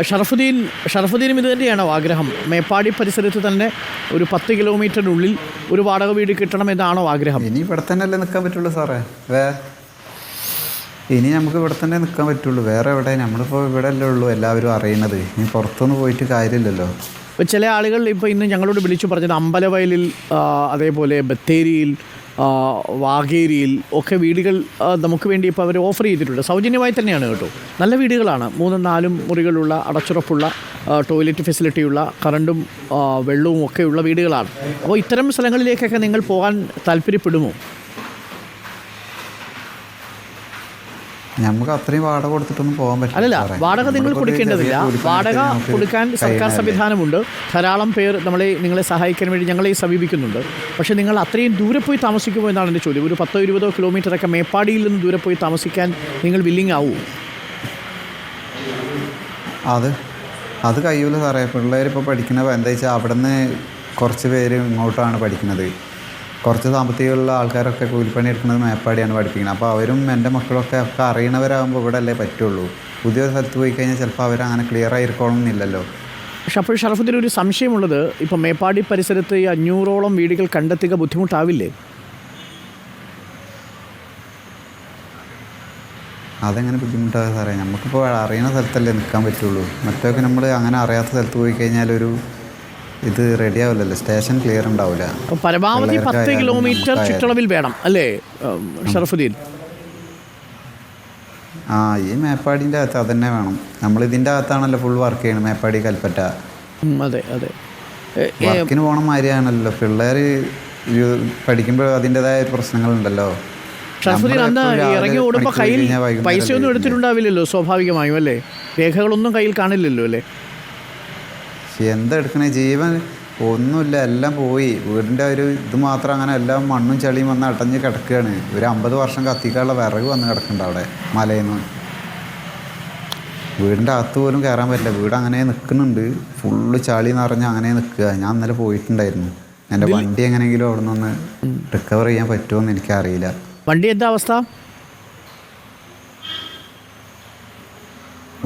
ഷറഫുദ്ദീനും ഇത് തന്നെയാണോ ആഗ്രഹം? മേപ്പാടി പരിസരത്ത് തന്നെ ഒരു 10 കിലോമീറ്ററിനുള്ളിൽ ഒരു വാടക വീട് കിട്ടണം എന്നാണോ ആഗ്രഹം? ഇനി ഇവിടെ തന്നെ അല്ലേ നിൽക്കാൻ പറ്റുള്ളൂ സാറേ. ഇനി നമുക്ക് ഇവിടെ തന്നെ നിൽക്കാൻ പറ്റുള്ളൂ. വേറെ എവിടെ? നമ്മളിപ്പോൾ ഇവിടെ അല്ലേ ഉള്ളൂ എല്ലാവരും അറിയണത്. ഇനി പുറത്തൊന്നും പോയിട്ട് കാര്യമില്ലല്ലോ. ഇപ്പോൾ ചില ആളുകൾ ഇപ്പോൾ ഇന്ന് ഞങ്ങളോട് വിളിച്ചു പറഞ്ഞത് അമ്പലവയലിൽ, അതേപോലെ ബത്തേരിയിൽ, വാഗേരിയിൽ ഒക്കെ വീടുകൾ നമുക്ക് വേണ്ടി ഇപ്പോൾ അവർ ഓഫർ ചെയ്തിട്ടുണ്ട്. സൗജന്യമായി തന്നെയാണ് കേട്ടോ. നല്ല വീടുകളാണ്. 3-4 മുറികളുള്ള, അടച്ചുറപ്പുള്ള, ടോയ്ലറ്റ് ഫെസിലിറ്റിയുള്ള, കറണ്ടും വെള്ളവും ഒക്കെയുള്ള വീടുകളാണ്. അപ്പോൾ ഇത്തരം സ്ഥലങ്ങളിലേക്കൊക്കെ നിങ്ങൾ പോകാൻ താല്പര്യപ്പെടുമോ? നമുക്ക് അത്രയും വാടക കൊടുത്തിട്ടൊന്നും പോകാൻ പറ്റില്ല. അല്ലല്ല, വാടക നിങ്ങൾ കൊടുക്കേണ്ടതില്ല. വാടക കൊടുക്കാൻ സർക്കാർ സംവിധാനമുണ്ട്. ധാരാളം പേർ നിങ്ങളെ സഹായിക്കാൻ വേണ്ടി ഞങ്ങളെ സമീപിക്കുന്നുണ്ട്. പക്ഷേ നിങ്ങൾ അത്രയും ദൂരെ പോയി താമസിക്കുമോ എന്നാണ് എൻ്റെ ചോദ്യം. ഒരു 10-20 കിലോമീറ്ററൊക്കെ മേപ്പാടിയിൽ നിന്ന് ദൂരെ പോയി താമസിക്കാൻ നിങ്ങൾ വില്ലിങ് ആവുമോ? അത് കഴിയൂല സാറേ. പിള്ളേരിപ്പോൾ പഠിക്കുന്നത് എന്താ വെച്ചാൽ അവിടെ നിന്ന് കുറച്ച് പേര് ഇങ്ങോട്ടാണ് പഠിക്കുന്നത്. കുറച്ച് സാമ്പത്തികമുള്ള ആൾക്കാരൊക്കെ കൂലിപ്പണി എടുക്കുന്നത് മേപ്പാടിയാണ് പഠിപ്പിക്കുന്നത്. അപ്പോൾ അവരും എൻ്റെ മക്കളൊക്കെ അറിയണവരാകുമ്പോൾ ഇവിടെ അല്ലേ പറ്റുള്ളൂ. പുതിയൊരു സ്ഥലത്ത് പോയി കഴിഞ്ഞാൽ ചിലപ്പോൾ അവരങ്ങനെ ക്ലിയർ ആയിരിക്കണമെന്നില്ലല്ലോ. പക്ഷെ അപ്പോൾ ഷറഫുദ്ദീൻ, ഒരു സംശയമുള്ളത്, ഇപ്പോൾ മേപ്പാടി പരിസരത്ത് ഈ 500ഓളം വീടുകൾ കണ്ടെത്തുക ബുദ്ധിമുട്ടാവില്ലേ? അതെങ്ങനെ ബുദ്ധിമുട്ടാകുക സാറേ? നമുക്കിപ്പോൾ അറിയുന്ന സ്ഥലത്തല്ലേ നിൽക്കാൻ പറ്റുള്ളൂ. മറ്റൊക്കെ നമ്മൾ അങ്ങനെ അറിയാത്ത സ്ഥലത്ത് പോയി കഴിഞ്ഞാൽ ഇത് റെഡി ആവില്ലല്ലോ. സ്റ്റേഷൻ ക്ലിയർ ഉണ്ടാവില്ല. പരമാവധി 10 കിലോമീറ്റർ ചുറ്റളവിൽ വേണം അല്ലേ ഷറഫുദ്ദീൻ? ഈ മേപ്പാടിൻ്റെ അകത്ത് അതന്നെ വേണം. നമ്മളിതിൻ്റെ അകത്താണല്ലോ ഫുൾ വർക്ക് ചെയ്യണം. മേപ്പാടി, കൽപ്പറ്റ. അതെ. വർക്കിന് പോകണ മാതിരിയാണല്ലോ. പിള്ളേർ പഠിക്കുമ്പോൾ അതിൻ്റെതായ പ്രശ്നങ്ങളുണ്ടല്ലോ. ഷറഫുദ്ദീൻ, അന്ന് ഇറങ്ങി ഓടുമ്പോൾ കയ്യിൽ പൈസയൊന്നും എടുത്തിട്ടുണ്ടാവില്ലല്ലോ സ്വാഭാവികമായും അല്ലേ? രേഖകളൊന്നും കയ്യിൽ കാണില്ലല്ലോ അല്ലേ? എന്താ എടുക്കണേ? ജീവൻ ഒന്നുമില്ല, എല്ലാം പോയി. വീടിൻ്റെ ഇത് മാത്രം അങ്ങനെ എല്ലാം മണ്ണും ചളിയും വന്ന് അടഞ്ഞ് കിടക്കുകയാണ്. ഒരു 50 വർഷം കത്തിക്കാനുള്ള വിറക് വന്ന് കിടക്കുന്നുണ്ട് അവിടെ മലയിൽ നിന്ന്. വീടിൻ്റെ അകത്ത് പോലും കയറാൻ പറ്റില്ല. വീട് അങ്ങനെ നിൽക്കുന്നുണ്ട്. ഫുള്ള് ചളി നിറഞ്ഞ് അങ്ങനെ നിൽക്കുക. ഞാൻ ഇന്നലെ പോയിട്ടുണ്ടായിരുന്നു. എൻ്റെ വണ്ടി എങ്ങനെയെങ്കിലും അവിടെ നിന്ന് റിക്കവർ ചെയ്യാൻ പറ്റുമോ എന്ന് എനിക്കറിയില്ല. വണ്ടി എന്താ അവസ്ഥ?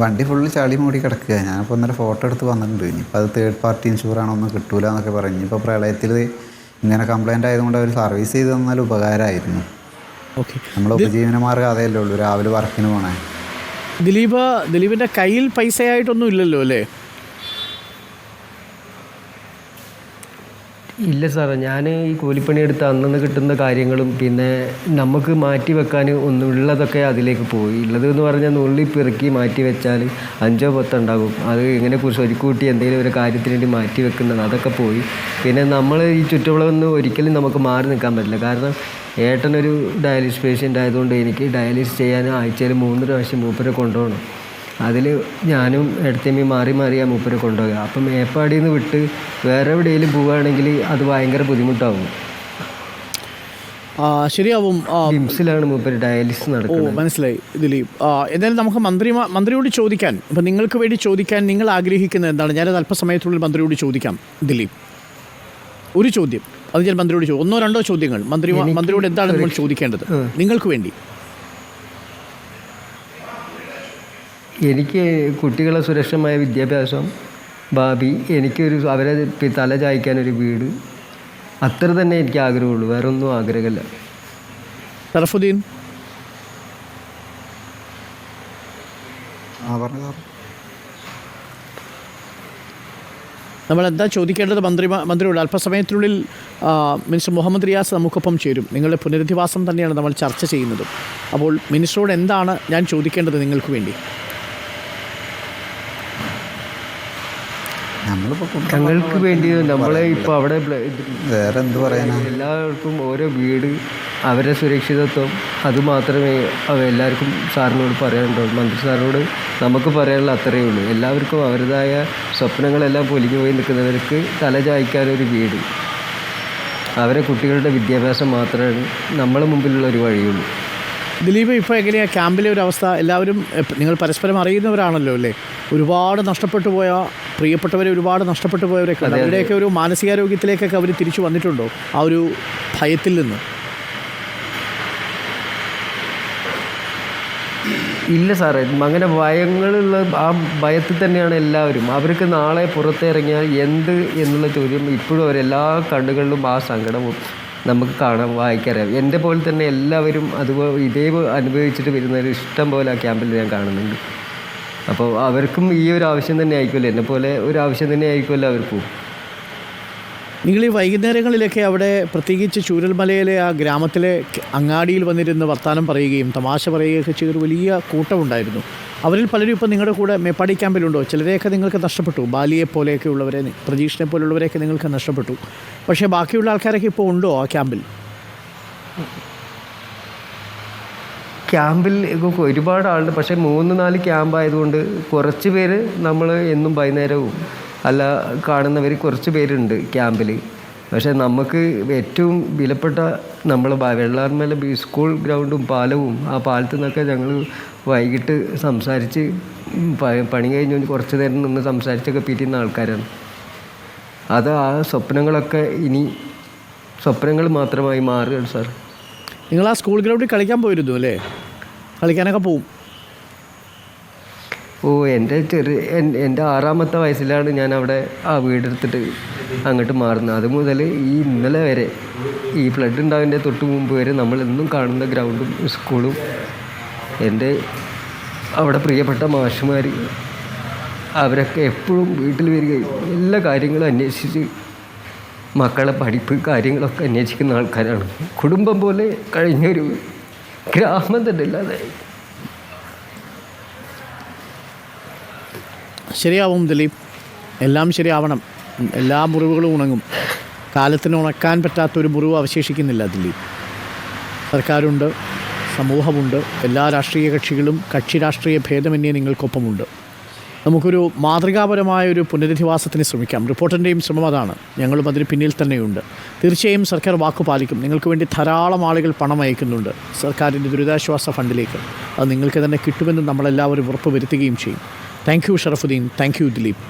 വണ്ടി ഫുള്ള് ചളി മൂടി കിടക്കുക. ഞാനിപ്പോൾ ഇന്നലെ ഫോട്ടോ എടുത്ത് വന്നിട്ടുണ്ട്. ഇനിയിപ്പോൾ അത് തേർഡ് പാർട്ടി ഇൻഷുറാണോ ഒന്നും കിട്ടൂല എന്നൊക്കെ പറഞ്ഞു. ഇപ്പോൾ പ്രളയത്തിൽ ഇങ്ങനെ കംപ്ലൈൻ്റ് ആയതുകൊണ്ട് അവർ സർവീസ് ചെയ്ത് തന്നാൽ ഉപകാരമായിരുന്നു. നമ്മൾ ഉപജീവനമാർഗ്ഗം അതല്ലേ ഉള്ളൂ, രാവിലെ വർക്കിന് പോകണേ. ദിലീപിൻ്റെ കയ്യിൽ പൈസയായിട്ടൊന്നും ഇല്ലല്ലോ അല്ലേ? ഇല്ല സാറേ, ഞാൻ ഈ കൂലിപ്പണിയെടുത്ത് അന്നന്ന് കിട്ടുന്ന കാര്യങ്ങളും പിന്നെ നമുക്ക് മാറ്റി വെക്കാൻ ഒന്നുള്ളതൊക്കെ അതിലേക്ക് പോയി. ഉള്ളത് എന്ന് പറഞ്ഞാൽ നുള്ളി പെറുക്കി മാറ്റി വെച്ചാൽ 5-10 ഉണ്ടാകും. അത് ഇങ്ങനെ സ്വരുക്കൂട്ടി എന്തെങ്കിലും ഒരു കാര്യത്തിന് വേണ്ടി മാറ്റി വെക്കുന്നത് അതൊക്കെ പോയി. പിന്നെ നമ്മൾ ഈ ചുറ്റുപാടൊന്നും ഒരിക്കലും നമുക്ക് മാറി നിൽക്കാൻ പറ്റില്ല. കാരണം ഏട്ടനൊരു ഡയാലിസിസ് പേഷ്യൻ്റ് ആയതുകൊണ്ട് എനിക്ക് ഡയാലിസിസ് ചെയ്യാൻ ആഴ്ചയിൽ 3 പ്രാവശ്യം മൂപ്പരെ കൊണ്ടുപോകണം. അതിൽ ഞാനും ഇടത്തേമ്മയും മാറി ആ മൂപ്പരെ കൊണ്ടുപോകുക. അപ്പം മേപ്പാടിയിൽ നിന്ന് വിട്ട് വേറെ എവിടെയെങ്കിലും പോവുകയാണെങ്കിൽ അത് ഭയങ്കര ബുദ്ധിമുട്ടാവും. ശരിയാവും. ജിംസിലാണ് മൂപ്പര് ഡയാലിസിസ് നടക്കുന്നത്. മനസ്സിലായി ദിലീപ്. എന്തായാലും നമുക്ക് മന്ത്രിയോട് ചോദിക്കാൻ, ഇപ്പം നിങ്ങൾക്ക് വേണ്ടി ചോദിക്കാൻ നിങ്ങൾ ആഗ്രഹിക്കുന്നത് എന്താണ്? ഞാനത് അല്പസമയത്തുള്ളിൽ മന്ത്രിയോട് ചോദിക്കാം. ദിലീപ്, ഒരു ചോദ്യം അത് ഞാൻ മന്ത്രിയോട് 1-2 ചോദ്യങ്ങൾ മന്ത്രിയോട് എന്താണ് നിങ്ങൾ ചോദിക്കേണ്ടത് നിങ്ങൾക്ക് വേണ്ടി? എനിക്ക് കുട്ടികളെ സുരക്ഷമായ വിദ്യാഭ്യാസം, ഭാവി, അവരെ തല ചായ്ക്കാനൊരു വീട്, അത്ര തന്നെ എനിക്ക് ആഗ്രഹമുള്ളൂ. വേറെ ഒന്നും ആഗ്രഹമില്ല. ഷറഫുദ്ദീൻ, നമ്മളെന്താ ചോദിക്കേണ്ടത് മന്ത്രിയോട്? അല്പസമയത്തിനുള്ളിൽ മിനിസ്റ്റർ മുഹമ്മദ് റിയാസ് നമുക്കൊപ്പം ചേരും. നിങ്ങളുടെ പുനരധിവാസം തന്നെയാണ് നമ്മൾ ചർച്ച ചെയ്യുന്നത്. അപ്പോൾ മിനിസ്റ്ററോട് എന്താണ് ഞാൻ ചോദിക്കേണ്ടത് നിങ്ങൾക്ക് വേണ്ടി? ഞങ്ങൾക്ക് വേണ്ടി നമ്മളെ ഇപ്പോൾ അവിടെ വേറെ എന്ത് പറയാനാണ്? എല്ലാവർക്കും ഓരോ വീട്, അവരുടെ സുരക്ഷിതത്വം, അതുമാത്രമേ എല്ലാവർക്കും സാറിനോട് പറയാനുണ്ടാവും. മന്ത്രി സാറിനോട് നമുക്ക് പറയാനുള്ള അത്രയേ ഉള്ളൂ. എല്ലാവർക്കും അവരുടേതായ സ്വപ്നങ്ങളെല്ലാം പൊലിഞ്ഞു പോയി നിൽക്കുന്നവർക്ക് തല ചായ്ക്കാനൊരു വീട്, അവരെ കുട്ടികളുടെ വിദ്യാഭ്യാസം മാത്രമാണ് നമ്മളെ മുമ്പിലുള്ള ഒരു വഴിയുള്ളൂ. ദിലീപ്, ഇപ്പോൾ എങ്ങനെയാണ് ക്യാമ്പിലെ ഒരു അവസ്ഥ? എല്ലാവരും നിങ്ങൾ പരസ്പരം അറിയുന്നവരാണല്ലോ അല്ലേ? ഒരുപാട് നഷ്ടപ്പെട്ടു പോയ പ്രിയപ്പെട്ടവരെ, ഒരുപാട് നഷ്ടപ്പെട്ടു പോയവരൊക്കെ അവരുടെയൊക്കെ ഒരു മാനസികാരോഗ്യത്തിലേക്കൊക്കെ അവർ തിരിച്ചു വന്നിട്ടുണ്ടോ ആ ഒരു ഭയത്തിൽ നിന്ന്? ഇല്ല സാറേ, അങ്ങനെ ഭയങ്ങളുള്ള ആ ഭയത്തിൽ തന്നെയാണ് എല്ലാവരും. അവർക്ക് നാളെ പുറത്തിറങ്ങിയാൽ എന്ത് എന്നുള്ള ചോദ്യം ഇപ്പോഴും അവരെല്ലാ കണ്ണുകളിലും ആ സങ്കടവും നമുക്ക് കാണാൻ വായിക്കറിയാം. എൻ്റെ പോലെ തന്നെ എല്ലാവരും അതുപോലെ ഇതേ അനുഭവിച്ചിട്ട് വരുന്നവർ ഇഷ്ടം പോലെ ആ ക്യാമ്പിൽ ഞാൻ കാണുന്നുണ്ട്. അപ്പോൾ അവർക്കും ഈ ഒരു ആവശ്യം തന്നെ ആയിരിക്കുമല്ലോ, എന്നെ പോലെ ഒരു ആവശ്യം തന്നെ ആയിരിക്കുമല്ലോ അവർക്കും. നിങ്ങൾ ഈ വൈകുന്നേരങ്ങളിലൊക്കെ അവിടെ പ്രത്യേകിച്ച് ചൂരൽമലയിലെ ആ ഗ്രാമത്തിലെ അങ്ങാടിയിൽ വന്നിരുന്ന് വർത്തമാനം പറയുകയും തമാശ പറയുകയൊക്കെ ചെയ്തൊരു വലിയ കൂട്ടമുണ്ടായിരുന്നു. അവരിൽ പലരും ഇപ്പോൾ നിങ്ങളുടെ കൂടെ മേപ്പാടി ക്യാമ്പിലുണ്ടോ? ചിലരെയൊക്കെ നിങ്ങൾക്ക് നഷ്ടപ്പെട്ടു, ബാലിയെ പോലെയൊക്കെ ഉള്ളവരെ, പ്രതീഷിനെ പോലുള്ളവരെയൊക്കെ നിങ്ങൾക്ക് നഷ്ടപ്പെട്ടു. പക്ഷേ ബാക്കിയുള്ള ആൾക്കാരൊക്കെ ഇപ്പോൾ ഉണ്ടോ ആ ക്യാമ്പിൽ? ക്യാമ്പിൽ ഒരുപാട് ആളുണ്ട്. പക്ഷേ 3-4 ക്യാമ്പ് ആയതുകൊണ്ട് കുറച്ച് പേര് നമ്മൾ എന്നും വൈകുന്നേരവും അല്ല കാണുന്നവർ കുറച്ച് പേരുണ്ട് ക്യാമ്പിൽ. പക്ഷേ നമുക്ക് ഏറ്റവും വിലപ്പെട്ട നമ്മൾ വെള്ളാർമല സ്കൂൾ ഗ്രൗണ്ടും പാലവും, ആ പാലത്തു നിന്നൊക്കെ ഞങ്ങൾ വൈകിട്ട് സംസാരിച്ച് പണി കഴിഞ്ഞ് കുറച്ച് നേരം നിന്ന് സംസാരിച്ചൊക്കെ പിരിയുന്ന ആൾക്കാരാണ്. അത് ആ സ്വപ്നങ്ങളൊക്കെ ഇനി സ്വപ്നങ്ങൾ മാത്രമായി മാറുകയാണ് സാർ. നിങ്ങൾ ആ സ്കൂൾ ഗ്രൗണ്ടിൽ കളിക്കാൻ പോയിരുന്നു അല്ലേ? കളിക്കാനൊക്കെ പോവും? എൻ്റെ 6ാമത്തെ വയസ്സിലാണ് ഞാൻ അവിടെ ആ വീടെടുത്തിട്ട് അങ്ങോട്ട് മാറുന്നത്. അത് മുതൽ ഈ ഇന്നലെ വരെ, ഈ ഫ്ലഡ് ഉണ്ടാവിൻ്റെ തൊട്ട് മുമ്പ് വരെ നമ്മൾ എന്നും കാണുന്ന ഗ്രൗണ്ടും സ്കൂളും എൻ്റെ അവിടെ പ്രിയപ്പെട്ട മാഷുമാർ അവരൊക്കെ എപ്പോഴും വീട്ടിൽ വരികയും എല്ലാ കാര്യങ്ങളും അന്വേഷിച്ച് മക്കളെ പഠിപ്പ് കാര്യങ്ങളൊക്കെ അന്വേഷിക്കുന്ന ആൾക്കാരാണ്. കുടുംബം പോലെ കഴിഞ്ഞൊരു ഗ്രാമം തന്നെ ഇല്ലാതെ. ശരിയാവും ദിലീപ്, എല്ലാം ശരിയാവണം. എല്ലാ മുറിവുകളും ഉണങ്ങും. കാലത്തിന് ഉണക്കാൻ പറ്റാത്തൊരു മുറിവ് അവശേഷിക്കുന്നില്ല ദിലീപ്. സർക്കാരുണ്ട്, സമൂഹമുണ്ട്, എല്ലാ രാഷ്ട്രീയ കക്ഷികളും കക്ഷി രാഷ്ട്രീയ ഭേദമന്യേ നിങ്ങൾക്കൊപ്പമുണ്ട്. നമുക്കൊരു മാതൃകാപരമായൊരു പുനരധിവാസത്തിന് ശ്രമിക്കാം. റിപ്പോർട്ടറിൻ്റെയും ശ്രമം അതാണ്. ഞങ്ങളും അതിന് പിന്നിൽ തന്നെയുണ്ട്. തീർച്ചയായും സർക്കാർ വാക്കു പാലിക്കും. നിങ്ങൾക്ക് വേണ്ടി ധാരാളം ആളുകൾ പണം അയക്കുന്നുണ്ട് സർക്കാരിൻ്റെ ദുരിതാശ്വാസ ഫണ്ടിലേക്ക്. അത് നിങ്ങൾക്ക് തന്നെ കിട്ടുമെന്ന് നമ്മളെല്ലാവരും ഉറപ്പ് വരുത്തുകയും ചെയ്യും. Thank you Sharafuddin, thank you Dileep.